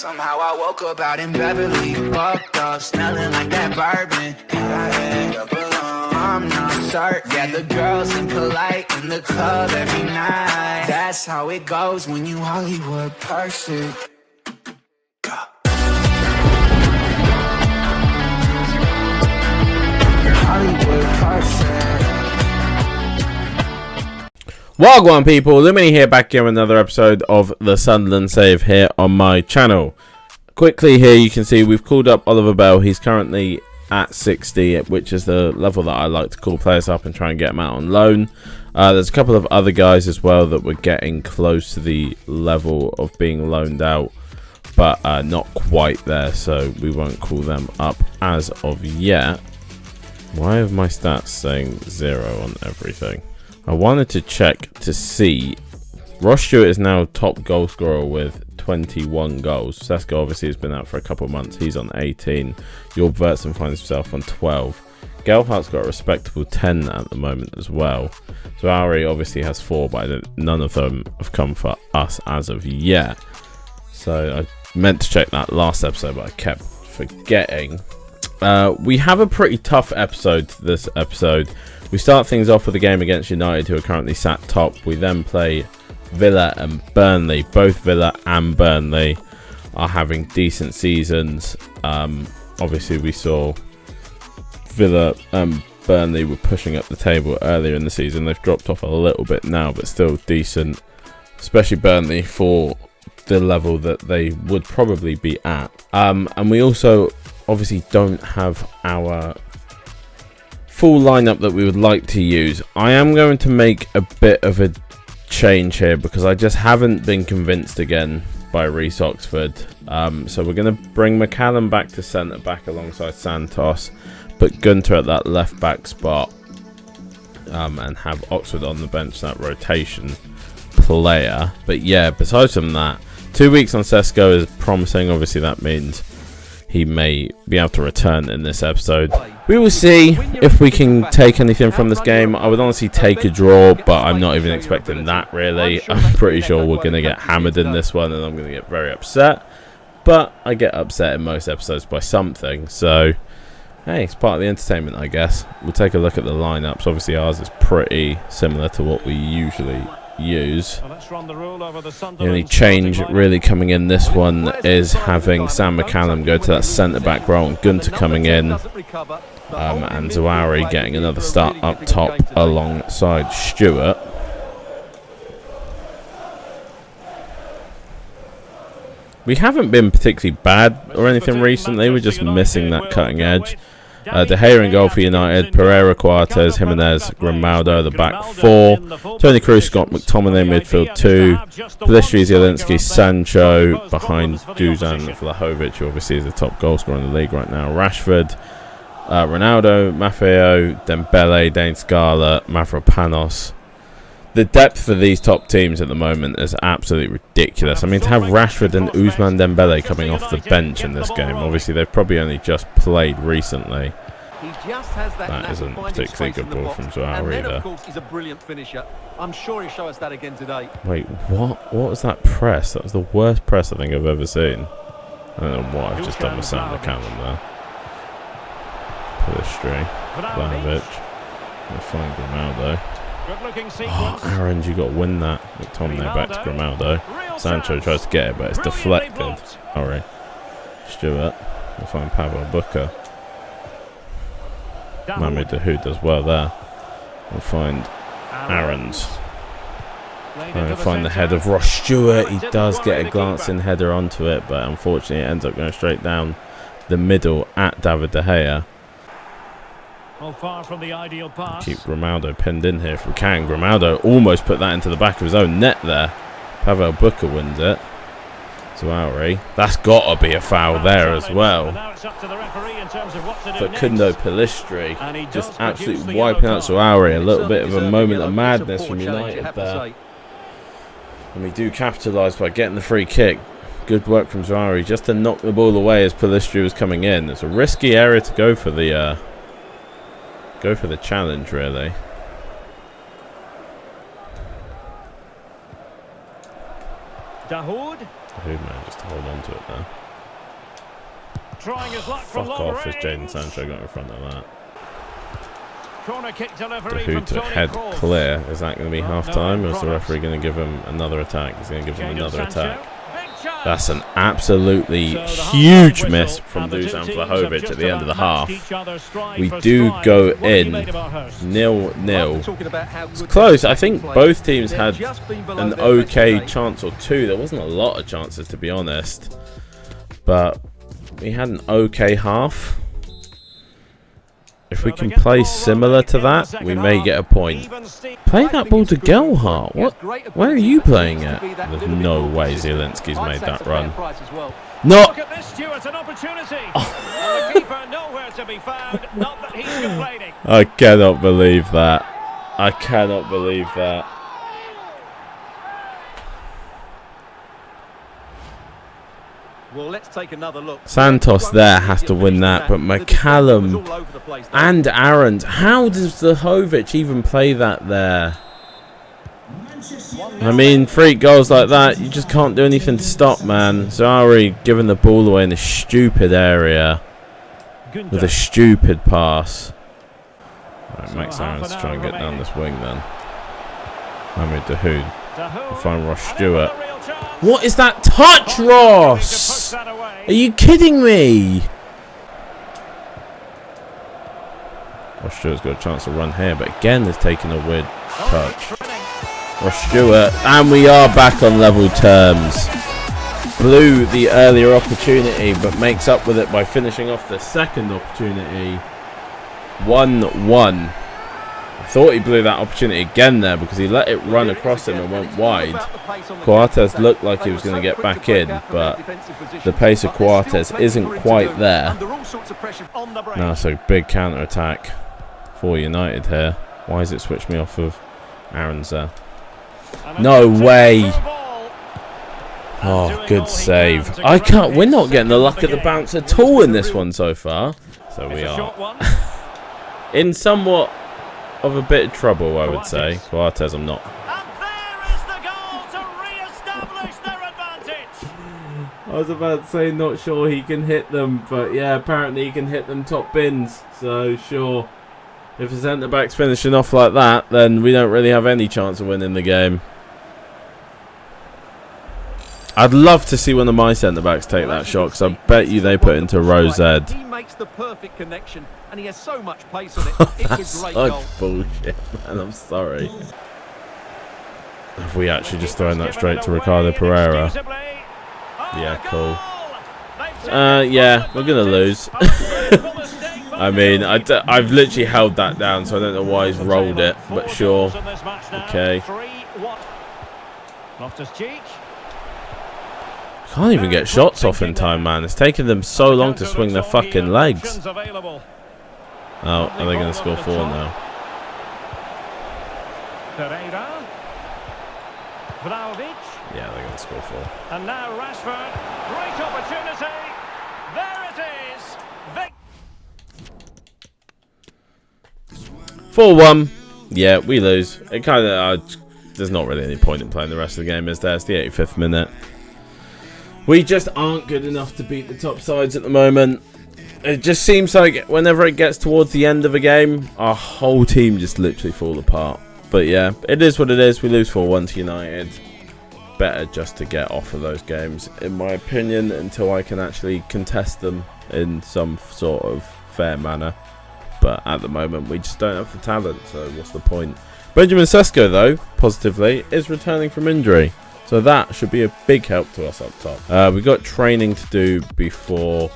Somehow I woke up out in Beverly, fucked up, smelling like that bourbon, and I end up alone. I'm not certain. Yeah, the girls impolite in the club every night. That's how it goes when you Hollywood perfect. Hollywood perfect. Wagwan people, Lumini here, back here with another episode of the Sunderland Save here on my channel. Quickly here you can see we've called up Oliver Bell. He's currently at 60, which is the level that I like to call players up and try and get them out on loan. There's a couple of other guys as well that we're getting close to the level of being loaned out, but not quite there, so we won't call them up as of yet. Why have my stats saying 0 on everything? I wanted to check to see. Ross Stewart is now top goal scorer with 21 goals. Sesko obviously has been out for a couple of months. He's on 18. Jorg Vertsen finds himself on 12. Gelhart's got a respectable 10 at the moment as well. So Ari obviously has 4, but none of them have come for us as of yet. So I meant to check that last episode, but I kept forgetting. We have a pretty tough episode this episode. We start things off with a game against United, who are currently sat top. We then play Villa and Burnley. Both Villa and Burnley are having decent seasons. Obviously, we saw Villa and Burnley were pushing up the table earlier in the season. They've dropped off a little bit now, but still decent, especially Burnley for the level that they would probably be at. And we also obviously don't have our full lineup that we would like to use. I am going to make a bit of a change here because I just haven't been convinced again by Reece Oxford. So we're going to bring McCallum back to centre back alongside Santos, put Gunter at that left back spot, and have Oxford on the bench, that rotation player. But yeah, besides from that, 2 weeks on Sesko is promising. Obviously that means he may be able to return in this episode. We will see if we can take anything from this game. I would honestly take a draw, but I'm not even expecting that really. I'm pretty sure we're going to get hammered in this one and I'm going to get very upset. But I get upset in most episodes by something, so hey, it's part of the entertainment, I guess. We'll take a look at the lineups. Obviously ours is pretty similar to what we usually use. The only change really coming in this one is having Sam McCallum go to that centre back role and Gunter coming in, and Zawari getting another start up top alongside Stewart. We haven't been particularly bad or anything recently. We're just missing that cutting edge. De Gea in goal for United, Pereira, Coates, Jimenez, Grimaldo, the back 4, Tony Kroos, Scott McTominay, midfield 2, Pelistri, Zielinski, Sancho, behind Dusan Vlahovic, who obviously is the top goal scorer in the league right now, Rashford, Ronaldo, Maffeo, Dembele, Dane Scarlett, Mavropanos. The depth for these top teams at the moment is absolutely ridiculous. I mean, to have Rashford and Ousmane Dembele coming off the bench in this game, obviously they've probably only just played recently. That isn't particularly good ball from Zohar either. He's a brilliant finisher. I'm sure he'll show us that again today. Wait, what? What was that press? That was the worst press I think I've ever seen. I don't know what I've just done with Sam McCallum there. Pelistri, Vlahovic, and find Grimaldo. Oh, Aaron, you got to win that. McTominay back to Grimaldo. Sancho tries to get it, but it's deflected. Sorry. Stewart. We'll find Pavel Booker. Mami Dahoud does well there. We'll find Aaron's. We'll find the head of Ross Stewart. He does get a glancing header onto it, but unfortunately it ends up going straight down the middle at David De Gea. Well, far from the ideal pass. Keep Grimaldo pinned in here if we can. Grimaldo almost put that into the back of his own net there. Pavel Booker wins it. Zawari. That's got to be a foul there as well. Facundo Pelistri just absolutely wiping out Zawari. A little bit of a moment of madness from United there. And we do capitalise by getting the free kick. Good work from Zawari just to knock the ball away as Pelistri was coming in. It's a risky area to go for the challenge, really. Dahoud. Who man just to hold on to it there. Trying his luck from Fuck long off as Jadon range. Sancho got in front of that. Corner kick delivery Who from to Toni head Kroos. clear. Is that going to be Well, half no time, or end is the product. referee going to give him another attack? He's going to give him Jadon another Sancho. attack. Big chance. That's an absolutely So the huge half-time miss whistle, from and the two Dusan teams have Vlahovic just at the end of the about half. matched each other stride We for do stride. go What have you in made of our hosts? 0-0. Talking about how good It's close. their I think attacking both play. teams They've had just been below an their best okay today. chance or two. There wasn't a lot of chances, to be honest, but we had an okay half. If we can play similar to that, we may get a point. Play that ball to Gelhardt. What? Where are you playing it? There's no way Zielinski's made that run. No. Look at this, Stuart, an opportunity. And the keeper nowhere to be found. Not that he's complaining. I cannot believe that. I cannot believe that. Well, let's take another look. Santos there has to win that, but McCallum and Arendt. How does Vlahovic even play that there? I mean, 3 goals like that, you just can't do anything to stop, man. Zari giving the ball away in a stupid area with a stupid pass. Right, Max Aarons try and get down this wing then. Mohamed Dahoud. Find Ross Stewart. What is that touch, Ross? Are you kidding me? Ross Stewart's got a chance to run here, but again has taken a weird touch. Ross Stewart, and we are back on level terms. Blew the earlier opportunity, but makes up with it by finishing off the second opportunity. 1-1. I thought he blew that opportunity again there because he let it run across him and went wide. Coates looked like he was going to get back in, but the pace of Coates isn't quite there. Now it's a big counter attack for United here. Why has it switched me off of Aarons there? No way. Oh, good save. I can't. We're not getting the luck at the bounce at all in this one so far. So we are in somewhat of a bit of trouble, I would say. Coates, I'm not. And there is the goal to re-establish their advantage. I was about to say not sure he can hit them, but yeah, apparently he can hit them top bins. So sure. If the centre-back's finishing off like that, then we don't really have any chance of winning the game. I'd love to see one of my centre-backs take that shot, because I bet you they put into row Z. He makes the perfect connection, and he has so much pace on it. It's a great goal. That's bullshit, man. I'm sorry. Have we actually just thrown that straight to Ricardo Pereira? Yeah, cool. Yeah, we're going to lose. I mean, I've literally held that down, so I don't know why he's rolled it, but sure. Okay. Can't even get shots off in time, man. It's taken them so long to swing their fucking legs. Oh, are they going to score 4 now? Yeah, they're going to score 4. And now Rashford, great opportunity. There it is. 4-1. Yeah, we lose. It kind of there's not really any point in playing the rest of the game, is there? It's the 85th minute. We just aren't good enough to beat the top sides at the moment. It just seems like whenever it gets towards the end of a game, our whole team just literally fall apart. But yeah, it is what it is. We lose 4-1 to United. Better just to get off of those games, in my opinion, until I can actually contest them in some sort of fair manner. But at the moment, we just don't have the talent, so what's the point? Benjamin Sesko, though, positively, is returning from injury. So that should be a big help to us up top. We've got training to do before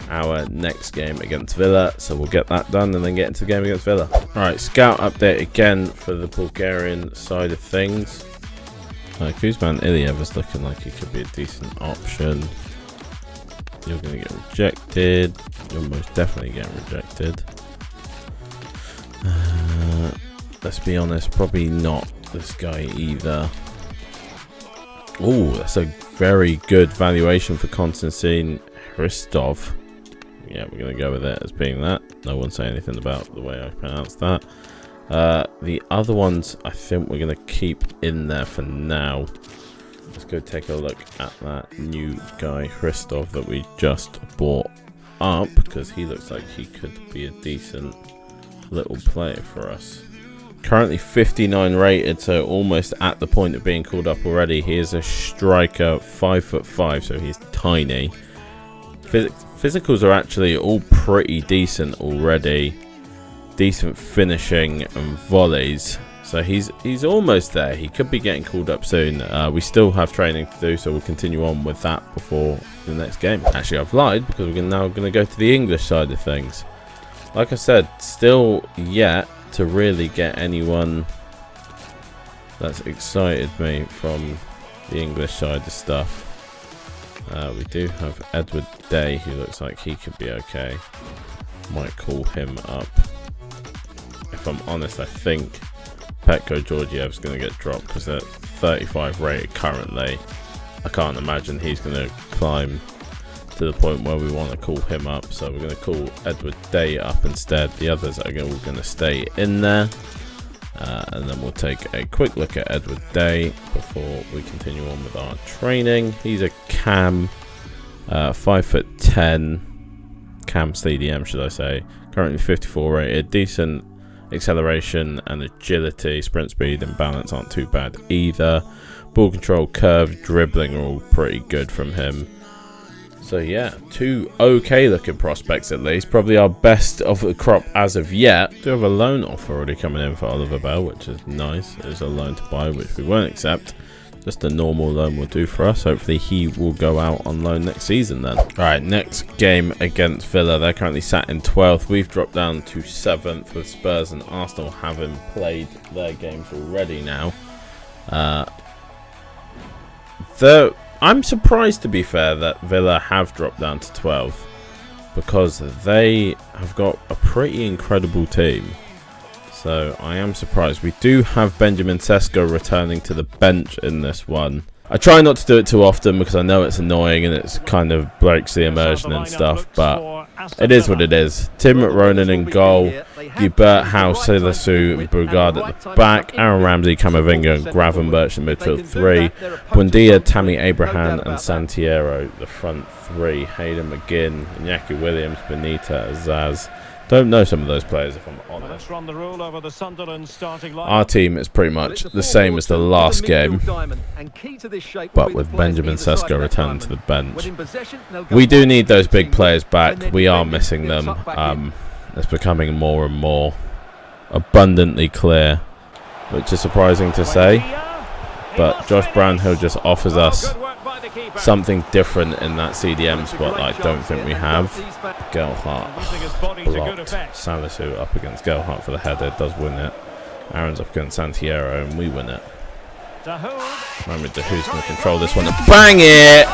our next game against Villa. So we'll get that done and then get into the game against Villa. Alright, scout update again for the Bulgarian side of things. Kuzman Iliev is looking like he could be a decent option. You're going to get rejected. You're most definitely getting rejected. Let's be honest, probably not this guy either. Oh, that's a very good valuation for Konstantin Hristov. Yeah, we're going to go with it as being that. No one say anything about the way I pronounce that. The other ones, I think we're going to keep in there for now. Let's go take a look at that new guy, Christoph, that we just bought up, because he looks like he could be a decent little player for us. Currently 59 rated, so almost at the point of being called up already. He is a striker, 5'5", so he's tiny. Physicals are actually all pretty decent already. Decent finishing and volleys. So he's almost there. He could be getting called up soon. We still have training to do, so we'll continue on with that before the next game. Actually, I've lied, because we're now going to go to the English side of things. Like I said, still yet to really get anyone that's excited me from the English side of stuff. We do have Edward Day, who looks like he could be okay. Might call him up. If I'm honest, I think Petko Georgiev's going to get dropped, because at 35 rated currently, I can't imagine he's going to climb to the point where we want to call him up. So we're going to call Edward Day up instead. The others are all going to stay in there. And then we'll take a quick look at Edward Day before we continue on with our training. He's a cam, 5'10", cam CDM should I say. Currently 54 rated, decent acceleration and agility, sprint speed and balance aren't too bad either. Ball control, curve, dribbling are all pretty good from him. So yeah, two okay looking prospects at least. Probably our best of the crop as of yet. Do have a loan offer already coming in for Oliver Bell, which is nice. There's a loan to buy, which we won't accept. Just a normal loan will do for us. Hopefully he will go out on loan next season then. Alright, next game against Villa. They're currently sat in 12th. We've dropped down to 7th, with Spurs and Arsenal having played their games already now. I'm surprised, to be fair, that Villa have dropped down to 12th, because they have got a pretty incredible team. So I am surprised. We do have Benjamin Sesko returning to the bench in this one. I try not to do it too often because I know it's annoying and it's kind of breaks the immersion and stuff, but it is what it is. Tim Ronan in goal, Gilbert, House, Silasu and Brugard at the back, Aaron Ramsey, Camavinga and Gravenberch in midfield 3, Buendia, Tammy Abraham and Santiero the front 3, Hayden McGinn, Iñaki Williams, Benita, Azaz. Don't know some of those players, if I'm honest. Our team is pretty much the same as the last game, but with Benjamin Sesko returning to the bench. We do need those big players back. We are missing them. It's becoming more and more abundantly clear, which is surprising to say. But Josh Brownhill just offers us something different in that CDM spot that I don't think we have. Gelhardt blocked. Salisu up against Gelhardt for the header, does win it. Aaron's up against Santiero and we win it. Mohamed Dahoud's going to control this one and bang it!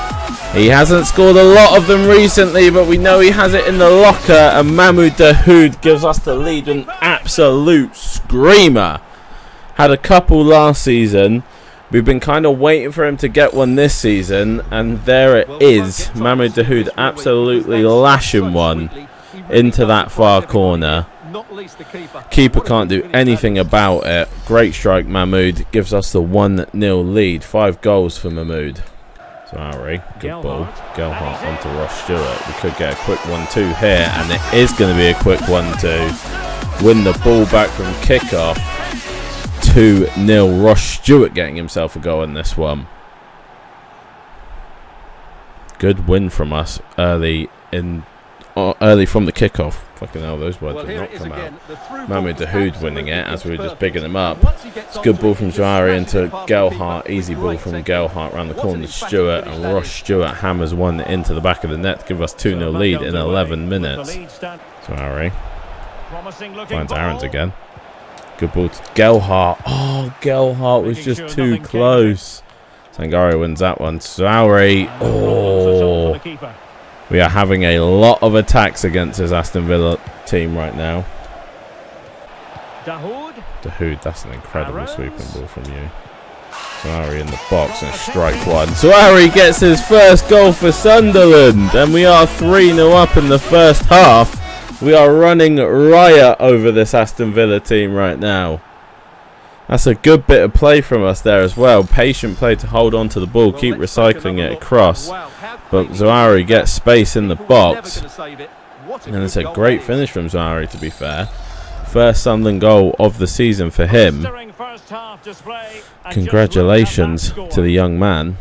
He hasn't scored a lot of them recently, but we know he has it in the locker, and Mahmoud Dahoud gives us the lead, an absolute screamer. Had a couple last season. We've been kind of waiting for him to get one this season, and there it is. Mahmoud Dahoud absolutely lashing one into that far corner. Keeper can't do anything about it. Great strike, Mahmoud. Gives us the 1-0 lead. 5 goals for Mahmoud. So Ari, good ball. Gelhardt onto Ross Stewart. We could get a quick 1-2 here, and it is going to be a quick 1-2. Win the ball back from kickoff. 2-0. Ross Stewart getting himself a goal in this one. Good win from us early from the kickoff. Fucking hell, those words will not come out. Mahmoud Dahoud winning it as we were just bigging him up. It's a good ball from Zawari into Gelhardt. Easy ball from Gelhardt around the corner to Stewart, and Ross Stewart hammers one into the back of the net to give us 2-0 lead in 11 minutes. Zawari finds Aaron's again. Good ball to Gelhardt. Oh, Gelhardt was just too close. Sangari wins that one. Zawari. Oh. We are having a lot of attacks against his Aston Villa team right now. Dahoud, that's an incredible sweeping ball from you. Zawari in the box and strike one. Zawari gets his first goal for Sunderland, and we are 3-0 up in the first half. We are running riot over this Aston Villa team right now. That's a good bit of play from us there as well. Patient play to hold on to the ball, keep recycling it across. But Zawari gets space in the box. And it's a great finish from Zawari, to be fair. First Sunderland goal of the season for him. Congratulations to the young man.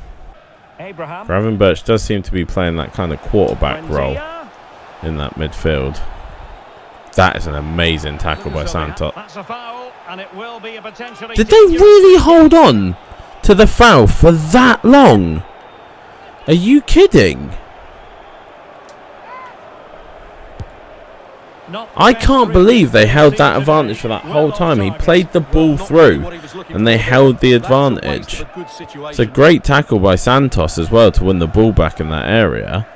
Gravenberch does seem to be playing that kind of quarterback role in that midfield. That is an amazing tackle by Santos. Did they really hold on to the foul for that long? Are you kidding? I can't believe they held that advantage for that whole time. He played the ball through and they held the advantage. It's a great tackle by Santos as well to win the ball back in that area.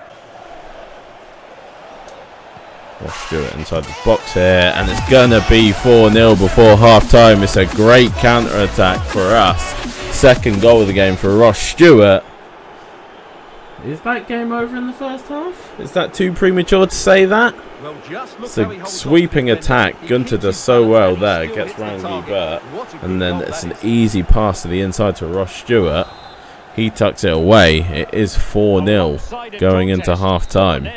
Ross Stewart inside the box here, and it's gonna be 4-0 before half time. It's a great counter attack for us. Second goal of the game for Ross Stewart. Is that game over in the first half? Is that too premature to say that? It's a sweeping attack. Gunter does so well there. Gets round Bert, and then it's an easy pass to the inside to Ross Stewart. He tucks it away. It is 4-0 going into half time.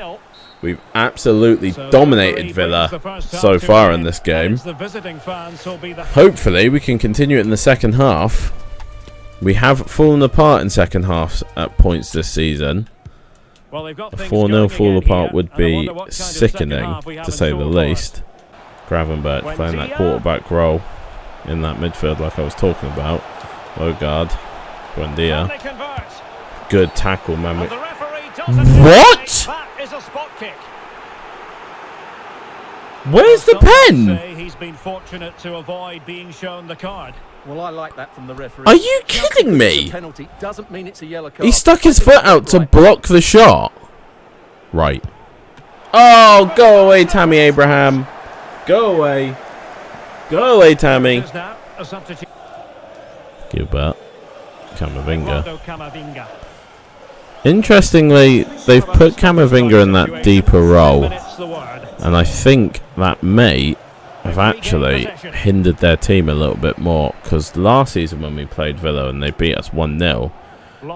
We've absolutely dominated Villa so far in this game. Hopefully we can continue it in the second half. We have fallen apart in second halves at points this season. A 4-0 fall apart would be sickening, to say the least. Gravenberch playing that quarterback role in that midfield like I was talking about. Ogard, Buendia. Good tackle, man. What? Where's the pen? He's been fortunate to avoid being shown the card. Well, I like that from the referee. Are you kidding me? Penalty doesn't mean it's a yellow card. He stuck his foot out to block the shot. Right. Oh, go away, Tammy Abraham. Go away. Go away, Tammy. Gilbert. Camavinga. Interestingly, they've put Camavinga in that deeper role, and I think that may have actually hindered their team a little bit more, because last season when we played Villa and they beat us 1-0,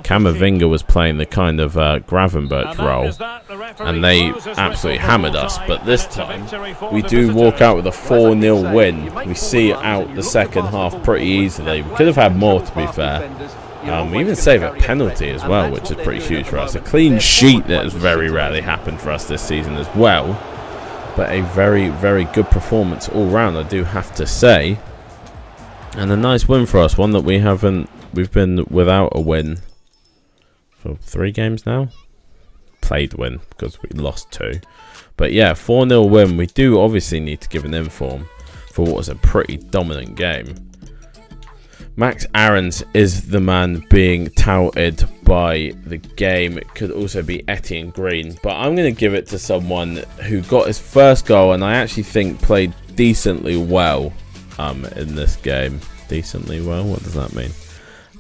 Camavinga was playing the kind of Gravenberch role, and they absolutely hammered us. But this time, we do walk out with a 4-0 win. We see out the second half pretty easily. We could have had more, to be fair. We even save a penalty as well, which is pretty huge for us. A clean sheet that has very rarely happened for us this season as well. But a very, very good performance all round, I do have to say. And a nice win for us. One that we've been without a win for 3 games now. Played win because we lost 2. But yeah, 4-0 win. We do obviously need to give an inform for what was a pretty dominant game. Max Aarons is the man being touted by the game. It could also be Etienne Green, but I'm going to give it to someone who got his first goal and I actually think played decently well in this game. Decently well? What does that mean?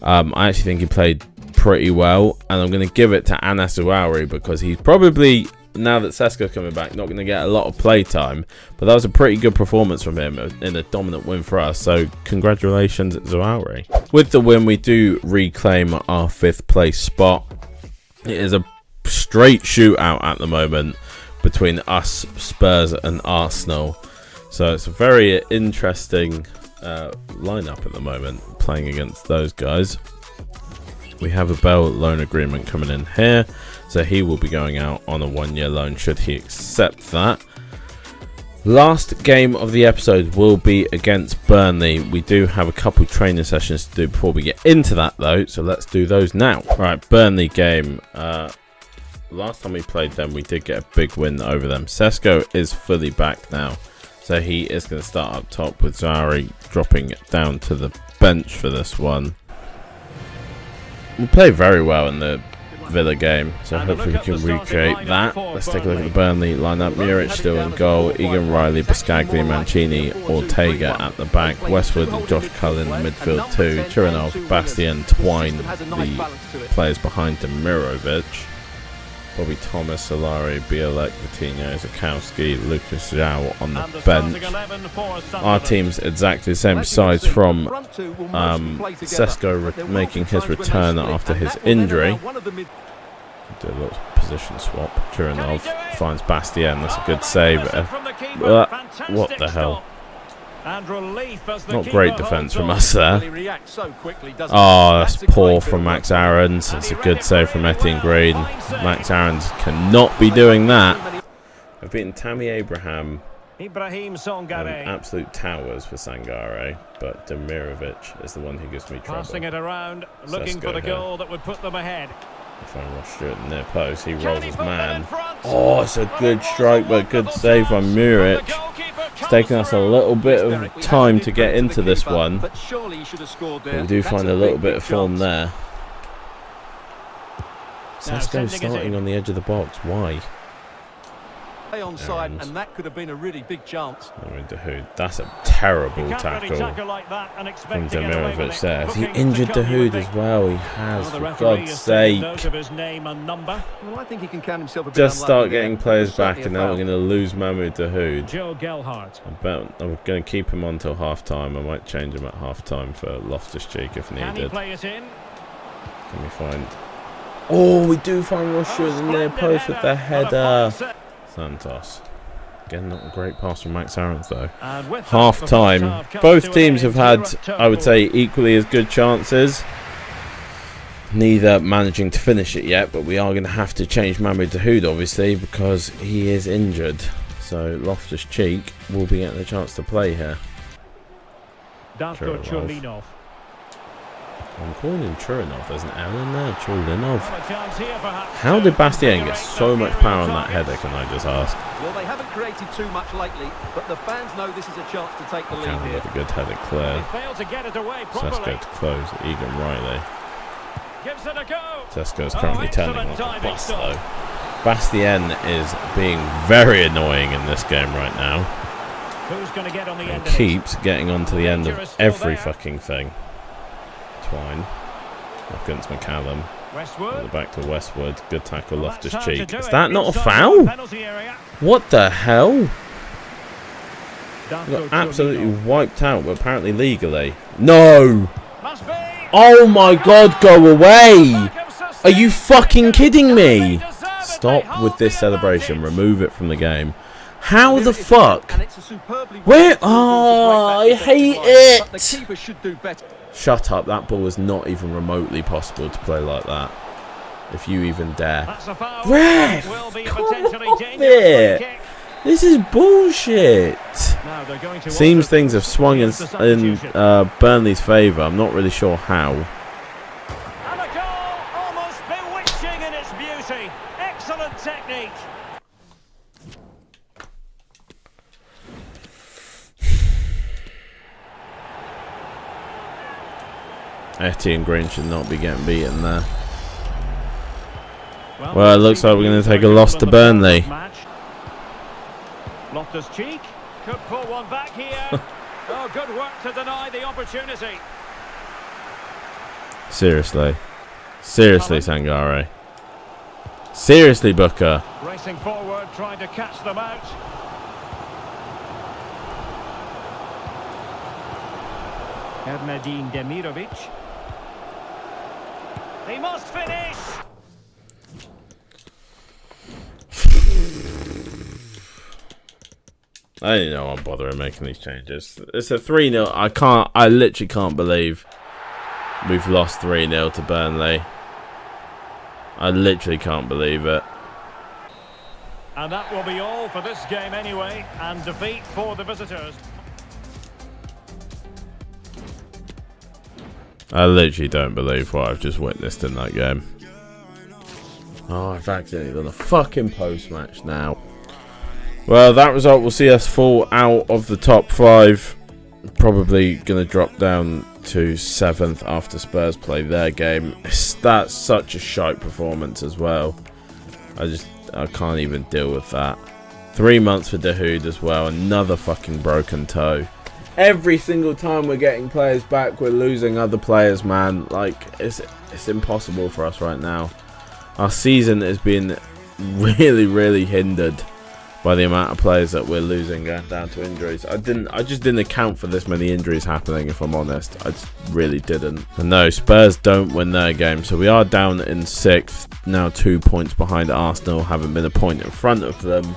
I actually think he played pretty well, and I'm going to give it to Anas Ouauri because he's probably, now that Sesko's coming back, not going to get a lot of play time, but that was a pretty good performance from him in a dominant win for us, so congratulations Ouauri. With the win, we do reclaim our 5th place spot. It is a straight shootout at the moment between us, Spurs and Arsenal, so it's a very interesting lineup at the moment, playing against those guys. We have a Bell loan agreement coming in here, so he will be going out on a 1-year loan should he accept that. Last game of the episode will be against Burnley. We do have a couple training sessions to do before we get into that though, so let's do those now. Right, Burnley game. Last time we played them, we did get a big win over them. Sesko is fully back now, so he is going to start up top with Zari dropping down to the bench for this one. We played very well in the Villa game, so hopefully we can recreate that. Let's take a look at the Burnley lineup. Muric still in goal, Egan Riley, Biscaglia, Mancini, Ortega at the back, Westwood and Josh Cullen in the midfield too, Chirinov, Bastian, Twine, the players behind Demirovic. Bobby Thomas, Solari, Bielek, Coutinho, Zakowski, Lucas Zhao on the bench. Our team's exactly the same size from Sesko making his return after his injury. Do a little position swap. Churinov finds Bastien. That's a good save. What the hell? Not great defence from us there. Oh, that's poor from Max Aarons. It's a good save from Etienne Green. Max Aarons cannot be doing that. I've beaten Tammy Abraham and absolute towers for Sangare, but Demirovic is the one who gives me trouble. Passing it around, looking for the goal that would put them ahead. If I rush Stewart in their post, he rolls his man. Oh, it's a good strike, but good save by Muric. It's taken us a little bit of time to get into this one, but we do find a little bit of form there. Sesko starting on the edge of the box. Why? Onside, and that could have been a really big chance. That's a terrible tackle from Demirovic there. Has he injured Dahoud as well? He has, for God's sake. Well, I think he can count himself a bit Just start unlucky getting there. players back, and now we're going to lose Mahmoud Dahoud. Joe Gelhardt. I bet I'm going to keep him on till half time. I might change him at half time for Loftus-Cheek if Can he needed. play it in? Can we find... Oh, we do find Russia in their post with the header. Santos. Again, not a great pass from Max Aarons though. Half time. Both teams have had, I would say, equally as good chances. Neither managing to finish it yet, but we are going to have to change Mahmoud Dahoud obviously because he is injured. So Loftus-Cheek will be getting a chance to play here. Churinov. I'm calling him Churinov. There's an L in there. Churinov. How did Bastien get so much power on that header, can I just ask? Well, they haven't created too much lately, but the fans know this is a chance to take the lead here. A good header clear. Failed to get it away properly. Sesko to close. Egan Riley. Gives it a go. Sesko's currently turning like a bus though. Bastien is being very annoying in this game right now. Who's going to get on the end? Keeps getting onto the end of every fucking thing. Twine up against McCallum. Westwood. Back to Westwood. Good tackle, Loftus-Cheek. Is that not a foul? What the hell? Got absolutely wiped out, but apparently legally. No! Oh my God, go away! Are you fucking kidding me? Stop with this celebration. Remove it from the game. How the fuck? Where? Oh, I hate it! Shut up, that ball was not even remotely possible to play like that. If you even dare. Ref! Come off it! This is bullshit! Seems things have swung in Burnley's favour. I'm not really sure how. And a goal, almost bewitching in its beauty. Excellent technique. Etienne Green should not be getting beaten there. Well, it looks like we're going to take a loss to Burnley. Loftus-Cheek could pull one back here. Oh, good work to deny the opportunity. Seriously. Seriously, Sangare. Seriously, Booker. Racing forward, trying to catch them out. Erdnedine Demirovic. He must finish. I didn't know I'm bothering making these changes. It's a 3-0. I literally can't believe we've lost 3-0 to Burnley. I literally can't believe it. And that will be all for this game anyway, and defeat for the visitors. I literally don't believe what I've just witnessed in that game. Oh, I've accidentally done a fucking post-match now. Well, that result will see us fall out of the top 5. Probably going to drop down to 7th after Spurs play their game. That's such a shite performance as well. I can't even deal with that. 3 months for Dahoud as well. Another fucking broken toe. Every single time we're getting players back, we're losing other players, man. Like, it's impossible for us right now. Our season has been really hindered by the amount of players that we're losing down to injuries. I just didn't account for this many injuries happening, if I'm honest. I just really didn't. And no, Spurs don't win their game, so we are down in 6th, now 2 points behind Arsenal, haven't been a point in front of them,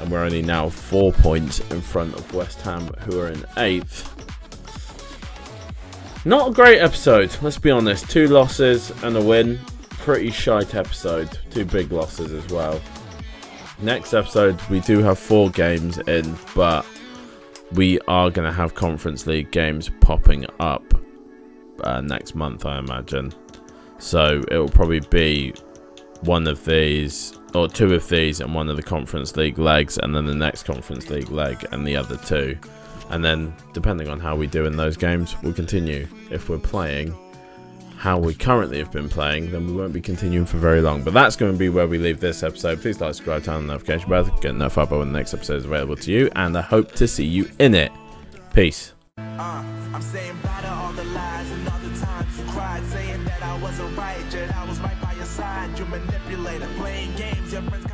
and we're only now 4 points in front of West Ham, who are in 8th. Not a great episode, let's be honest. 2 losses and a win. Pretty shite episode. 2 big losses as well. Next episode, we do have 4 games in, but we are going to have Conference League games popping up next month, I imagine. So it will probably be one of these, or 2 of these, and one of the Conference League legs, and then the next Conference League leg, and the other 2. And then, depending on how we do in those games, we'll continue. If we're playing how we currently have been playing, then we won't be continuing for very long. But that's going to be where we leave this episode. Please like, subscribe, turn on the notification bell, get notified when the next episode is available to you, and I hope to see you in it. Peace. I'm saying bye to all the lies and all the times you cried, saying that I wasn't right, yet I was right by your side. You manipulator, playing games, your friends